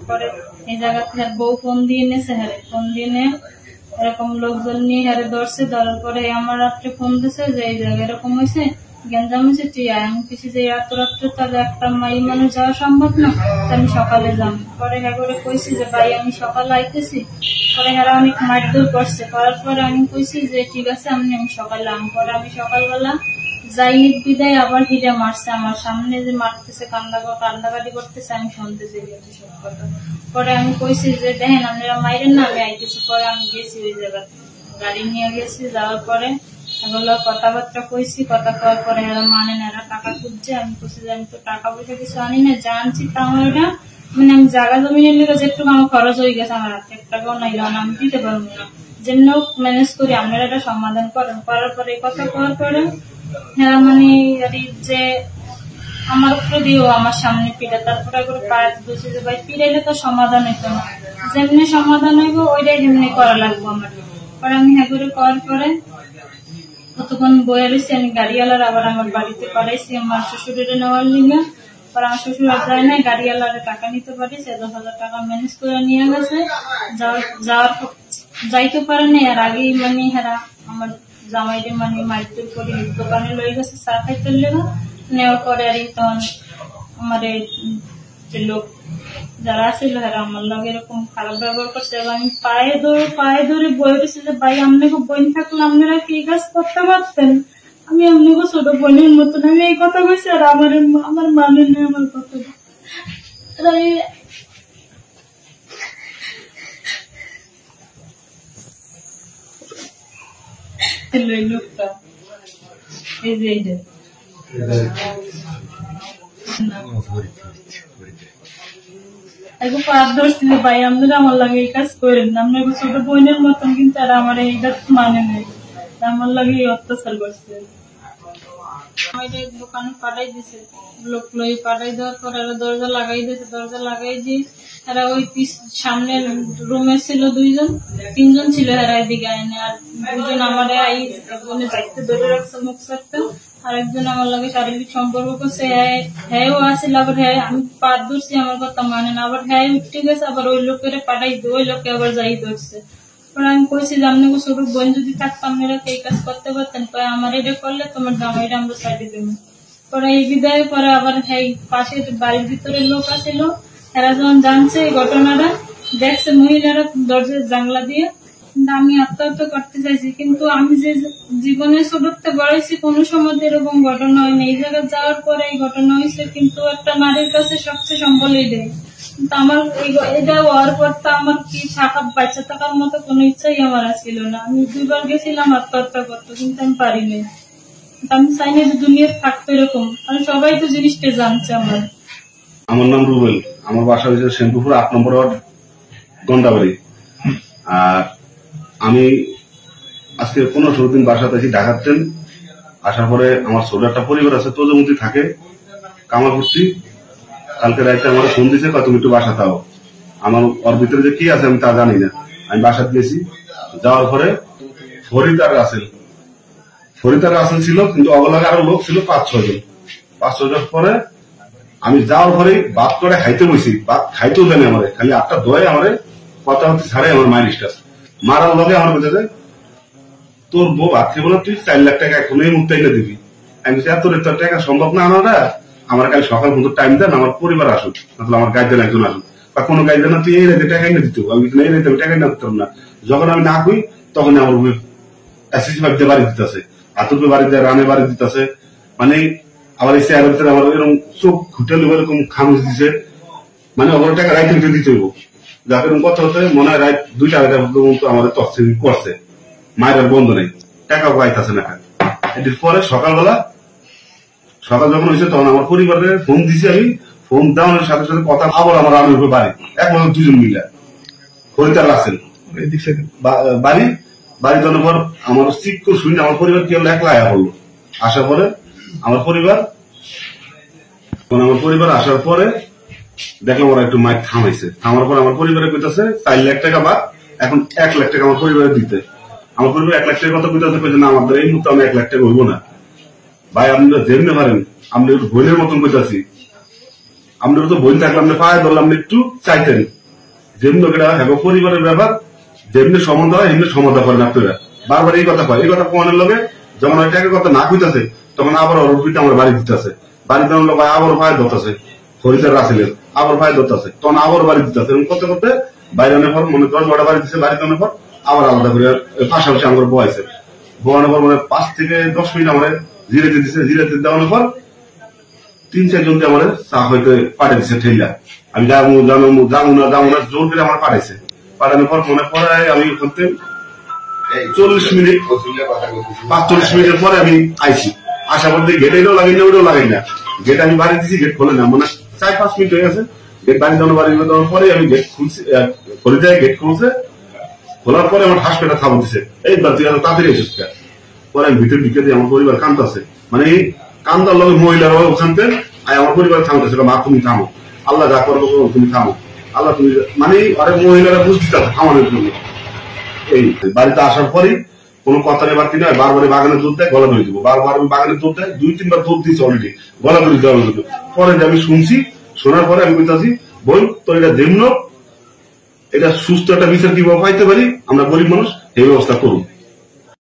পরে এই জায়গা থেকে বউ ফোন দিয়ে নেছে, ফোন দিয়ে নে এরকম লোকজন নিয়ে ধরছে। ধরার পরে আমার রাত্রে ফোন দিছে যে এই জায়গায় এরকম হয়েছে, গেঞ্জাম হয়েছে, তুই আয়। আমি কিছু যে এত রাত্রে তাহলে একটা মাই মানুষ যাওয়া সম্ভব না, আমি সকালে যাম। পরে হ্যাঁ করে কইছি যে ভাই আমি সকালে আইতেছি। পরে হ্যাঁ অনেক মারধর করছে, করার পরে আমি কইছি যে ঠিক আছে আমি সকালে আম। পরে আমি সকালবেলা যাই বিদায় আবার হিরে মারছে আমার সামনে, যে মারতেছে কান্দাকাটি করতেছে, আমি শুনতেছি সব কথা। পরে আমি কইছি যে দেখেন আপনারা মাইরেন না, আমি আইতেছি। পরে আমি গেছি ওই জায়গায়, গাড়ি নিয়ে গেছি। যাওয়ার পরে এগুলো কথাবার্তা কইছি, কথা কওয়ার পরে এরা মানে না, এরা টাকা খুঁজছে। আমি কইছি যে আমি তো টাকা পয়সা কিছু আনি না, যা আনছি তা আমার ওটা মানে আমি জায়গা জমিনের লিগে যেটুকু আমার খরচ হয়ে গেছে, আমার হাতে 1 টাকাও নাই, আমি দিতে পারবো না, যেমন ম্যানেজ করি আপনারা এটা সমাধান করেন। করার পরে কথা কওয়ার পরে হ্যাঁ মানে যে আমার উপরে দিয়েও আমার সামনে পিড়া, তারপরে করে পাড়াতে বলছে যে ভাই পিড়াইলে তো সমাধান হইতো না, যেমনি সমাধান হইব ওইটাই যেমনি করা লাগবো আমার। পরে আমি হ্যাঁ করে করার পরে কতক্ষণ বয়ে রয়েছি, আমি গাড়িওয়ালার আবার আমার বাড়িতে পাঠাইছি আমার শ্বশুরের নেওয়ার লিগে। পরে আমার শ্বশুর আর যায় নাই, গাড়িওয়ালারে টাকা নিতে পারিস, 10,000 টাকা ম্যানেজ করে নিয়ে গেছে। যাইতে পারে নাই, আর আগেই মানে হেরা আমার জামাইরে মানে মাইতুর করে দোকানে লয়ে গেছে চা খাইতে লেগে। নেওয়ার পরে আর তখন আমার যে লোক যারা ছিল হেরা আমার লগে এরকম খারাপ ব্যবহার করছে। এবং আমি পায়ে ধরে বয়ে রয়েছি যে ভাই আপনাকে বোন থাকলে আপনারা কি কাজ করতে পারতেন, আমি আপনাকে ছোট বোনের মতন, আমি এই কথা বলছি। আর আমার মানে নেই আমার কথা। লোকটা এই যে ভাই আপনারা আমার লাগে এই কাজ করেন, আপনার ছোট বোনের মতন, কিন্তু আর আমার এইটা মানে নেই, আমার লাগে অত্যাচার করছে। দোকানে পাঠাই দিছে, লোক লই পাঠাই দেওয়ার পর এরা দরজা লাগাই দিয়েছে। দরজা লাগাই দিয়ে এরা ওই সামনের রুমে ছিল 3জন ছিল, এরা এদিকে আইনে। আর 2জন আমার একজনের দায়িত্ব ধরে রাখছে মুখ থাকতে, আর একজন আমার লাগে শারীরিক সম্পর্ক করছে। হ্যাঁ আসিল, আবার হ্যাঁ আমি পাত ধরছি, আমার কথা মানে না, আবার হ্যাঁ উঠে গেছে, আবার ওই লোকের পাঠাই ওই লোককে আবার যাই ধরছে। আমি কইছি যে আপনাকে ছোট বোন যদি থাকতাম আপনারা এই কাজ করতে পারতেন, আমার এটা করলে তোমার জামাইটা আমরা সাইডে দেবো। পরে এই বিদায় পরে আবার হ্যাঁ পাশের বাড়ির ভিতরে লোক আসছিল, এরা যখন জানছে এই ঘটনাটা, দেখছে মহিলারা দরজার জানলা দিয়ে। কিন্তু আমি আত্মহত্যা করতে চাইছি, কিন্তু আমি যে জীবনে ছোটতে বাড়াইছি কোনো সময় এরকম ঘটনা হয়নি। এই জায়গায় যাওয়ার পরে এই ঘটনা হয়েছে, কিন্তু একটা নারীর কাছে সবচেয়ে সম্বলই দেয়। কিন্তু আমার এটা হওয়ার পর তো আমার কি বাচ্চা থাকার মতো কোনো ইচ্ছাই আমার ছিল না। আমি 2বার গেছিলাম আত্মহত্যা করতে, কিন্তু আমি পারিনি। আমি চাইনি যে দুনিয়ার থাকতো এরকম, কারণ সবাই তো জিনিসটা জানছে। আমার নাম রুবেল, আমার বাসা হয়েছে শ্যামপুকুর 8 নম্বর ওয়ার্ড গন্ডাবাড়ি। আর আমি আজকে 15-16 দিন বাসাতে আছি ঢাকাতেন। আসার পরে আমার ছোট একটা পরিবার আছে, তোজমতি থাকে কামারপুরটি। কালকে রাইতে আমার ফোন দিছে, তুমি একটু বাসা থাও। আমার ওর ভিতরে যে কি আছে আমি তা জানি না। আমি বাসাতে গেছি, যাওয়ার পরে ফরিদার রাসেল ছিল, কিন্তু অগলাগে আরো লোক ছিল 5-6 জন। 5-6 জন পরে আমি যাওয়ার পরে ভাত করে খাইতে বসি, ভাত খাইতেও দেন আমার, খালি 8টা দোয়াই আমার কথা হচ্ছে ছাড়ে আমার মায়ের স্টাফ মারার লগে আমার বলতে তোর বউ ভাত খেবো না, তুই 4 লাখ টাকা এখন এই মুহূর্তে এনে দিবি। আমি তোর টাকা সম্ভব না আনাটা, আমার কাল সকাল পর্যন্ত টাইম দেন, আমার পরিবার আসুক, আমার গাইডেন একজন আসুক, বা কোনো গাইডেন না তুই এই রেতে টাকা এনে দিত। আমি এই রেতে টাকা এনে দিতাম না। যখন আমি না কই তখন আমার এসএসসি বাড়িতে বাড়ি দিতেছে, আতুকে বাড়িতে রানে বাড়ি দিতেছে, মানে আবার এই চেয়ারের ভিতরে আমার এরকম চোখ ঘুটে এরকম খামুচ দিছে, মানে ওগুলো টাকা রাইতে দিতে হইব। যাকে কথা হতে মনে হয় রাত 2টা-2:30 পর্যন্ত আমাদের তফসিল করছে, মায়ের আর বন্ধ নেই, টাকা পাইতেছে না। এটির পরে সকাল যখন হয়েছে তখন আমার পরিবারের ফোন দিছি, আমি ফোন দেওয়ার সাথে সাথে কথা আবার আমার আমির বাড়ি 1 বছর 2জন মিলে ফরিদার রাসেল বাড়ি দেওয়ার পর আমার চিক শুনে আমার পরিবার কি হলো, একলা আয়া বললো। আসার পরে আমার পরিবার আসার পরে দেখলাম ওরা একটু মাইক থামাইছে। থামার পর আমার পরিবারে কইতাছে 4 লাখ টাকা বা এখন 1 লাখ টাকা আমার পরিবারে দিতে। আমার পরিবার 1 লাখ টাকার কথা কইতাছে, কইছে না আমাদের এই মুহূর্তে আমি 1 লাখ টাকা হইব না। ভাই আপনারা যেমনি পারেন, আপনি একটু বইনের মতন কইতাছি, আপনারা তো বই থাকলে আপনি পায়ে ধরলাম একটু চাইতেন, যেমন এটা হ্যাঁ পরিবারের ব্যাপার, যেমনি সম্বন্ধ হয় এমনি সমাধান করেন আপনারা। বারবার এই কথা কয়, এই কথা কোয়ানের লগে যখন ওই টাকার কথা না কইতাছে তখন আবার অরুপিতে আমার বাড়ি দিতেছে, বাড়ি দেওয়ার লোক আবার ভাই ধরতেছে, ফরিদার রাসেলের আবার ভাই ধরতেছে, তখন আবার বাড়ি দিতেছে, এরকম করতে করতে বাইরে আনার পর মনে 10-12টা বাড়ি দিচ্ছে, বাড়িতে আনার পর আবার আলাদা করে পাশাপাশি আমার বয়াইছে, বয়ানোর পর মানে 5 থেকে 10 মিনিট আমার জিরাতে দিচ্ছে, জিরাতে দেওয়ানোর পর 3-4 জনকে আমার চা হইতে পাঠিয়ে দিচ্ছে ঠেলা। আমি যাবো না জোর করে আমার পাঠাইছে, পাঠানোর পর মনে পড়ায় আমি করতে 40 মিনিট 45 মিনিটের পরে আমি আইছি, আসার পর দিয়ে গেটেও লাগাই না ওটাও লাগাই না, গেট আমি বাড়ি দিচ্ছি, গেট খোলে না, মানে 4-5 মিনিট হয়ে গেছে, গেট বাড়ি দেওয়ানো বাড়ি দেওয়ার পরে আমি গেট খুলছি, খোলে যায় গেট খুলছে, খোলার পরে আমার হাসপাতাল খাবার দিচ্ছে, এইবার তুই এত তাড়াতাড়ি এসেছিস। পরে আমি ভিতরে ঢুকে দিয়ে আমার পরিবার কান্দতেছে, মানে এই কান্দার লগে মহিলারা ওখান থেকে আমার পরিবার থামতেছে, মা তুমি থামো, আল্লাহ যা করবো তুমি থামো, আল্লাহ তুমি, মানে অনেক মহিলারা বুঝতে আমাদের জন্য। এই বাড়িতে আসার পরেই কোনো কথা নেই বাড়তি নয়, বারবারই বাগানে দুধ দেয়, গলা ধরে দিব, বারবার বাগানে দুধ দেয়, 2-3 বার দুধ দিচ্ছে অলরেডি, গলা ধরে দেওয়ার জন্য। পরে যে আমি শুনছি, শোনার পরে আমি বলতেছি বোন তো এটা যেমন এটা সুস্থ একটা বিচার কিভাবে পাইতে পারি, আমরা গরিব মানুষ এই ব্যবস্থা করুন।